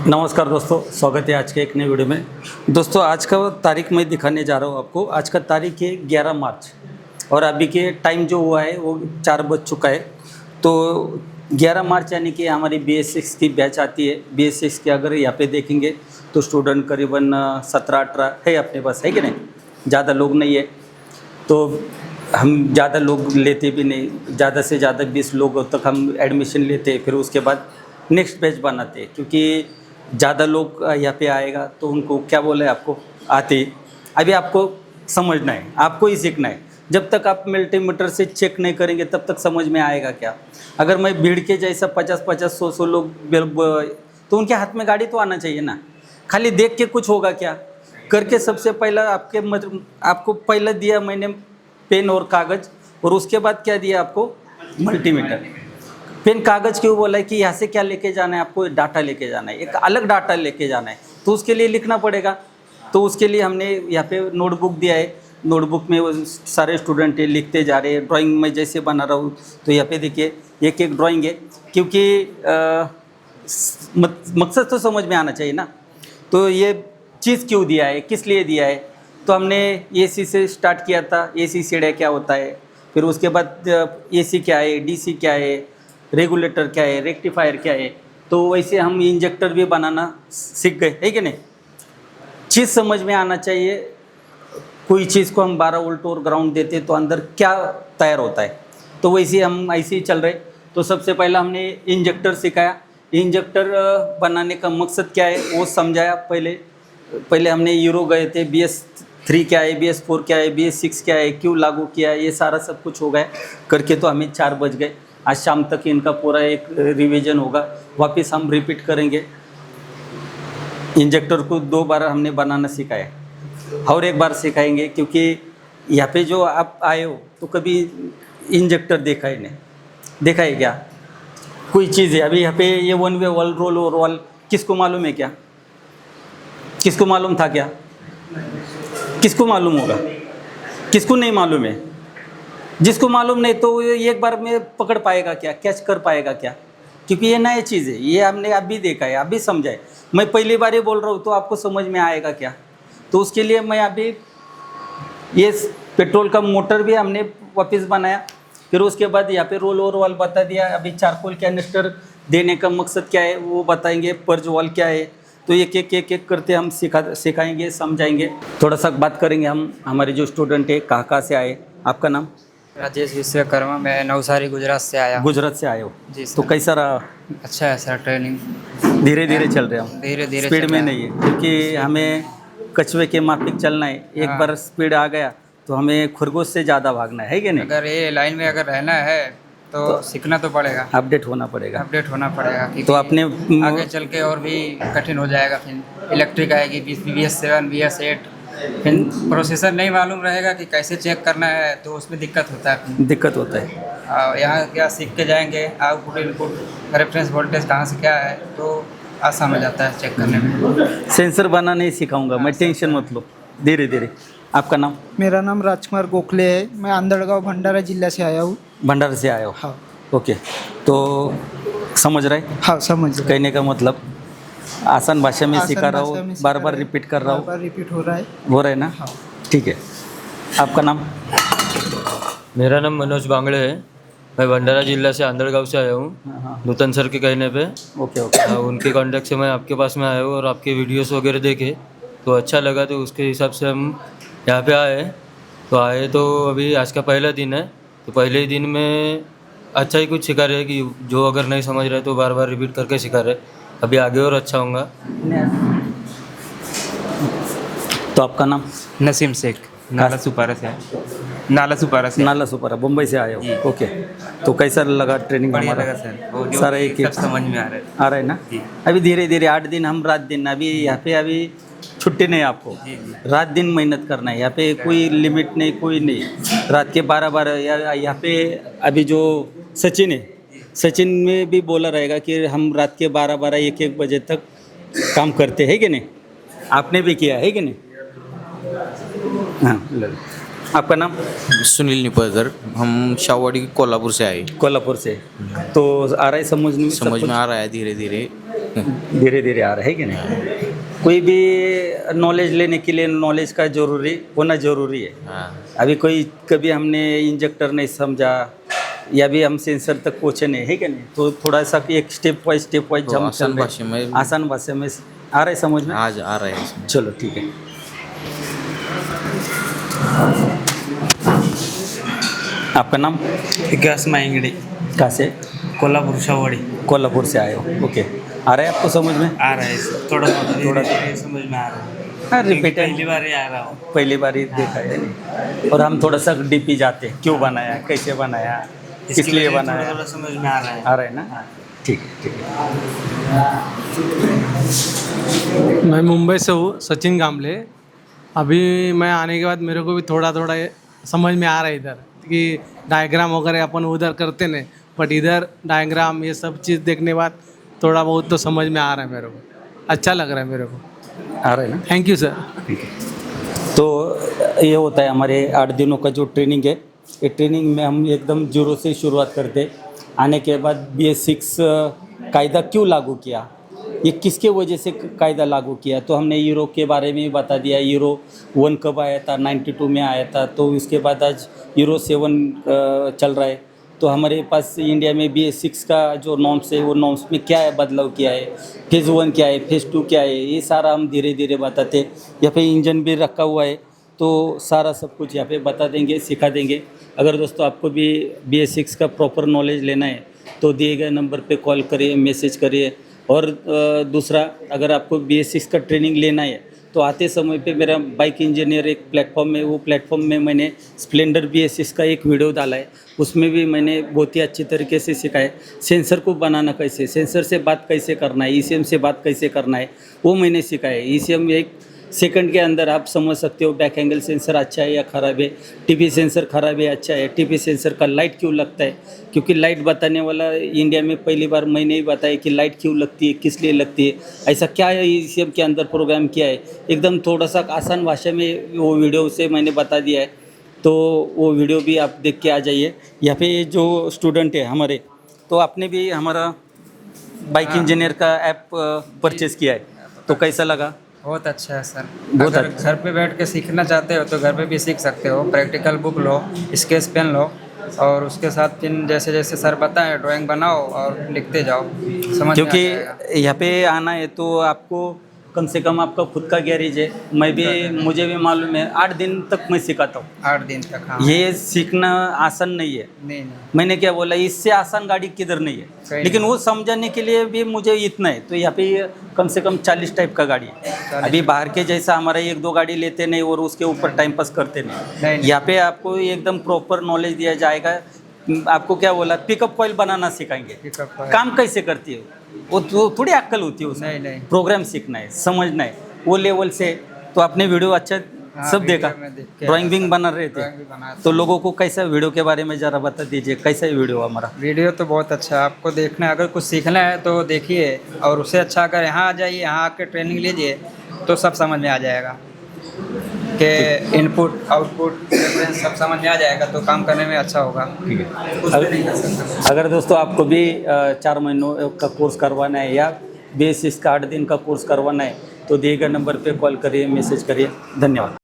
नमस्कार दोस्तों, स्वागत है आज के एक नए वीडियो में। दोस्तों आज का तारीख मैं दिखाने जा रहा हूँ आपको। आज का तारीख है 11 मार्च और अभी के टाइम जो हुआ है वो 4 बज चुका है। तो 11 मार्च यानी कि हमारी BS6 की बैच आती है। BS6 के अगर यहाँ पे देखेंगे तो स्टूडेंट करीबन 17-18 है अपने पास, है कि नहीं? ज़्यादा लोग नहीं है, तो हम ज़्यादा लोग लेते भी नहीं। ज़्यादा से ज़्यादा 20 लोगों तक हम एडमिशन लेते हैं, फिर उसके बाद नेक्स्ट बैच बनाते हैं। क्योंकि ज़्यादा लोग यहाँ पे आएगा तो उनको क्या बोले आपको आते ही। अभी आपको समझना है, आपको ही सीखना है। जब तक आप मल्टीमीटर से चेक नहीं करेंगे तब तक समझ में आएगा क्या? अगर मैं भीड़ के जैसा 50-50 100-100 लोग तो उनके हाथ में गाड़ी तो आना चाहिए ना। खाली देख के कुछ होगा क्या? करके सबसे पहला आपको पहला दिया मैंने पेन और कागज़, और उसके बाद क्या दिया आपको? मल्टीमीटर। पेन कागज़ क्यों बोला है कि यहाँ से क्या लेके जाना है? आपको डाटा लेके जाना है, एक अलग डाटा लेके जाना है, तो उसके लिए लिखना पड़ेगा। तो उसके लिए हमने यहाँ पे नोटबुक दिया है। नोटबुक में वो सारे स्टूडेंट लिखते जा रहे हैं। ड्राइंग में जैसे बना रहा हूँ तो यहाँ पे देखिए एक एक ड्राइंग है, क्योंकि मकसद तो समझ में आना चाहिए ना। तो ये चीज़ क्यों दिया है, किस लिए दिया है? तो हमने AC से स्टार्ट किया था। AC सीढ़े क्या होता है, फिर उसके बाद AC क्या है, DC क्या है, रेगुलेटर क्या है, रेक्टिफायर क्या है। तो वैसे हम इंजेक्टर भी बनाना सीख गए, है कि नहीं? चीज़ समझ में आना चाहिए। कोई चीज़ को हम 12 वोल्ट और ग्राउंड देते तो अंदर क्या तैयार होता है, तो वैसे हम ऐसे ही चल रहे। तो सबसे पहला हमने इंजेक्टर सिखाया। इंजेक्टर बनाने का मकसद क्या है वो समझाया। पहले हमने यूरो गए थे, BS3 क्या है, BS4 क्या है, BS6 क्या है, क्यों लागू किया है, ये सारा सब कुछ हो गया करके। तो हमें 4 बज गए। आज शाम तक इनका पूरा एक रिवीजन होगा, वापस हम रिपीट करेंगे। इंजेक्टर को 2 बार हमने बनाना सिखाया और एक बार सिखाएंगे, क्योंकि यहाँ पे जो आप आए हो तो कभी इंजेक्टर देखा ही नहीं। देखा है क्या कोई चीज़ है? अभी यहाँ पे ये 1 वे वॉल, रोल और वॉल किसको मालूम है क्या? किसको मालूम था क्या? किसको मालूम होगा? किसको नहीं मालूम है? जिसको मालूम नहीं तो ये एक बार में पकड़ पाएगा क्या, कैच कर पाएगा क्या? क्योंकि ये नई चीज़ है, ये हमने अभी देखा है, अभी समझा है। मैं पहली बार ये बोल रहा हूँ तो आपको समझ में आएगा क्या? तो उसके लिए मैं अभी ये पेट्रोल का मोटर भी हमने वापस बनाया। फिर उसके बाद यहाँ पे रोल और वॉल बता दिया। अभी चारकोल कैनिस्टर देने का मकसद क्या है वो बताएंगे। पर्ज वॉल क्या है, तो एक एक करते हम सिखाएंगे, समझाएंगे। थोड़ा सा बात करेंगे हम। हमारे जो स्टूडेंट है कहाँ से आए? आपका नाम? राजेश विश्वकर्मा। मैं नवसारी गुजरात से आया हूँ। गुजरात से आए हो जी तो सर। कैसा रहा? अच्छा है सर, ट्रेनिंग धीरे धीरे चल रहे हम, धीरे धीरे स्पीड चल में रहा नहीं है, क्योंकि हमें कछुए के माफिक चलना है। एक हाँ। बार स्पीड आ गया तो हमें खरगोश से ज़्यादा भागना है कि नहीं? अगर ये लाइन में अगर रहना है तो सीखना तो पड़ेगा, अपडेट होना पड़ेगा। अपडेट होना पड़ेगा। तो आपने आगे चल के और भी कठिन हो जाएगा। फिर इलेक्ट्रिक आएगी, BS7 BS8, फिर प्रोसेसर नहीं मालूम रहेगा कि कैसे चेक करना है, तो उसमें दिक्कत होता है। दिक्कत होता है। यहाँ क्या सीख के जाएंगे, आउटपुट इनपुट रेफरेंस वोल्टेज कहाँ से क्या है, तो आसान हो जाता है चेक करने में। सेंसर बनाना नहीं सिखाऊंगा मैं, टेंशन मत लो, धीरे धीरे। आपका नाम? मेरा नाम राजकुमार गोखले है। मैं अंदरगांव भंडारा जिला से आया हूँ। भंडारा से आए हो? हाँ। ओके, तो समझ रहे? हाँ समझ रहे। कहने का मतलब आसान भाषा में आसान सिखा रहा भाषा में हूँ, सिखा बार बार रहे। रिपीट कर रहा बार हूँ। बार रिपीट हो रहा है। हो रहा है ना? हाँ। ठीक है। आपका नाम? मेरा नाम मनोज बांगड़े है। मैं भंडारा जिला से अंदरगांव से आया हूँ, हाँ। नूतन सर के कहने पे। Okay okay. उनके कॉन्टैक्ट से मैं आपके पास में आया हूँ और आपके वीडियोस वगैरह देखे तो अच्छा लगा, तो उसके हिसाब से हम यहाँ पे आए। तो अभी आज का पहला दिन है, तो पहले ही दिन में अच्छा ही कुछ सिखा रहे हैं कि जो अगर नहीं समझ रहे तो बार बार रिपीट करके सिखा रहे। अभी आगे और अच्छा होगा। तो आपका नाम? नसीम शेख, नाला सुपारा से। नाला सुपारा, मुंबई से आए हो? ओके, तो कैसा लगा ट्रेनिंग हमारा? सारा एक समझ में आ रहा है ना? अभी धीरे धीरे 8 दिन हम, रात दिन। अभी यहाँ पे अभी छुट्टी नहीं आपको, रात दिन मेहनत करना है। यहाँ पे कोई लिमिट नहीं, कोई नहीं। रात के 12 यहाँ पे अभी जो सचिन है, सचिन में भी बोला रहेगा कि हम रात के 12 1 बजे तक काम करते हैं कि नहीं? आपने भी किया है कि नहीं? हाँ। आपका नाम? सुनील निपळकर। हम शाहवाड़ी कोल्हापुर से आए। कोल्हापुर से। तो आ रहा है समझ में? समझ में आ रहा है धीरे धीरे। धीरे धीरे आ रहा है कि नहीं? कोई भी नॉलेज लेने के लिए नॉलेज का जरूरी होना जरूरी है। हाँ अभी कोई कभी हमने इंजेक्टर नहीं समझा या भी हम सेंसर तक पहुँचे नहीं है कि नहीं, तो थोड़ा सा एक स्टेप वाइज तो हम आसान चल रहे भाषा में हैं। आसान भाषा में आ रहा है समझ में? आज आ रहे हैं इसमें। चलो ठीक है। आपका नाम? विकास माइंगड़ी, कहाँ से? कोल्हापुर शावड़ी। कोल्हापुर से आए हो, ओके। आ रहा है आपको समझ में? आ रहा है सर, थोड़ा बहुत थोड़ा- धीरे समझ में आ रहा है। हाँ, क्योंकि रिपीट पहली बार ही आ रहा हूँ। पहली बार ही देखा है नहीं। और हम थोड़ा सा डीपी जाते हैं, क्यों बनाया, कैसे बनाया, इसकी किस लिए वजह से बनाया, थोड़ा समझ में आ रहा है। आ रहा है ना? ठीक है ठीक है। मैं मुंबई से हूँ, सचिन गामले। अभी मैं आने के बाद मेरे को भी थोड़ा थोड़ा ये समझ में आ रहा है इधर कि डायग्राम वगैरह अपन उधर करते नहीं, बट इधर डायग्राम ये सब चीज़ देखने के बाद थोड़ा बहुत तो समझ में आ रहा है मेरे को, अच्छा लग रहा है मेरे को। आ रहा है ना? Thank you sir. तो ये होता है हमारे 8 दिनों का जो ट्रेनिंग है, ये ट्रेनिंग में हम एकदम जीरो से शुरुआत करते हैं। आने के बाद BS6 कायदा क्यों लागू किया, ये किसके वजह से कायदा लागू किया, तो हमने यूरो के बारे में भी बता दिया। यूरो 1 कब आया था, 92 में आया था, तो उसके बाद आज यूरो 7 चल रहा है। तो हमारे पास इंडिया में BS6 का जो नॉर्म्स है, वो नॉर्म्स में क्या है बदलाव किया है, फेज़ 1 क्या है, फेज़ 2 क्या है, ये सारा हम धीरे धीरे बताते। यहाँ पे इंजन भी रखा हुआ है, तो सारा सब कुछ यहाँ पे बता देंगे, सिखा देंगे। अगर दोस्तों आपको भी BS6 का प्रॉपर नॉलेज लेना है तो दिए गए नंबर पे कॉल करिए, मैसेज करिए। और दूसरा, अगर आपको BS6 का ट्रेनिंग लेना है तो आते समय पे मेरा बाइक इंजीनियर एक प्लेटफॉर्म है, वो प्लेटफॉर्म में मैंने स्प्लेंडर BS6 का एक वीडियो डाला है। उसमें भी मैंने बहुत ही अच्छी तरीके से सिखाया सेंसर को बनाना कैसे, सेंसर से बात कैसे करना है, ECM से बात कैसे करना है, वो मैंने सिखाया है। ECM एक सेकंड के अंदर आप समझ सकते हो बैक एंगल सेंसर अच्छा है या ख़राब है, TP सेंसर ख़राब है अच्छा है, TP सेंसर का लाइट क्यों लगता है, क्योंकि लाइट बताने वाला इंडिया में पहली बार मैंने ही बताया कि लाइट क्यों लगती है, किस लिए लगती है, ऐसा क्या है ECM के अंदर प्रोग्राम किया है। एकदम थोड़ा सा आसान भाषा में वो वीडियो से मैंने बता दिया है, तो वो वीडियो भी आप देख के आ जाइए। यहाँ पे जो स्टूडेंट है हमारे, तो आपने भी हमारा बाइक इंजीनियर का ऐप परचेज़ किया है, तो कैसा लगा? बहुत अच्छा है सर। बहुत अगर अच्छा। घर पे बैठ के सीखना चाहते हो तो घर पे भी सीख सकते हो। प्रैक्टिकल बुक लो, स्केच पेन लो, और उसके साथ फिर जैसे जैसे सर बताएं ड्राइंग बनाओ और लिखते जाओ, समझ में क्योंकि आ जाएगा। यहाँ पे आना है तो आपको कम से कम आपका खुद का गैरेज है। मैं भी, मुझे भी मालूम है, 8 दिन तक मैं सिखाता हूँ। 8 दिन तक। हाँ, ये सीखना आसान नहीं है। नहीं मैंने क्या बोला, इससे आसान गाड़ी किधर नहीं है, सही लेकिन नहीं। वो समझाने के लिए भी मुझे इतना है। तो यहाँ पे कम से कम 40 टाइप का गाड़ी है। 40 अभी बाहर के जैसा हमारा 1-2 गाड़ी लेते नहीं और उसके ऊपर टाइम पास करते नहीं। नहीं। यहाँ पे आपको एकदम प्रॉपर नॉलेज दिया जाएगा। आपको क्या बोला, पिकअप कॉइल बनाना सिखाएंगे, Pickup coil। काम कैसे करती है वो थोड़ी अक्कल होती है उसमें। नहीं। प्रोग्राम सीखना है, समझना है वो लेवल से। तो आपने वीडियो अच्छा हाँ, सब वीडियो देखा, में देख के ड्राइंग विंग बना रहे थे, ड्राइंग भी बनाया था। तो लोगों को कैसा वीडियो के बारे में ज़रा बता दीजिए, कैसा है वीडियो हमारा? वीडियो तो बहुत अच्छा है, आपको देखना है। अगर कुछ सीखना है तो देखिए, और उससे अच्छा अगर यहाँ आ जाइए, यहाँ आके ट्रेनिंग लीजिए तो सब समझ में आ जाएगा कि इनपुट आउटपुट रेफरेंस सब समझ में आ जाएगा, तो काम करने में अच्छा होगा। ठीक है। कुछ भी नहीं कर सकते। अगर दोस्तों आपको भी 4 महीनों का कोर्स करवाना है या BS6 का 8 दिन का कोर्स करवाना है तो दिए गए नंबर पे कॉल करिए, मैसेज करिए। धन्यवाद।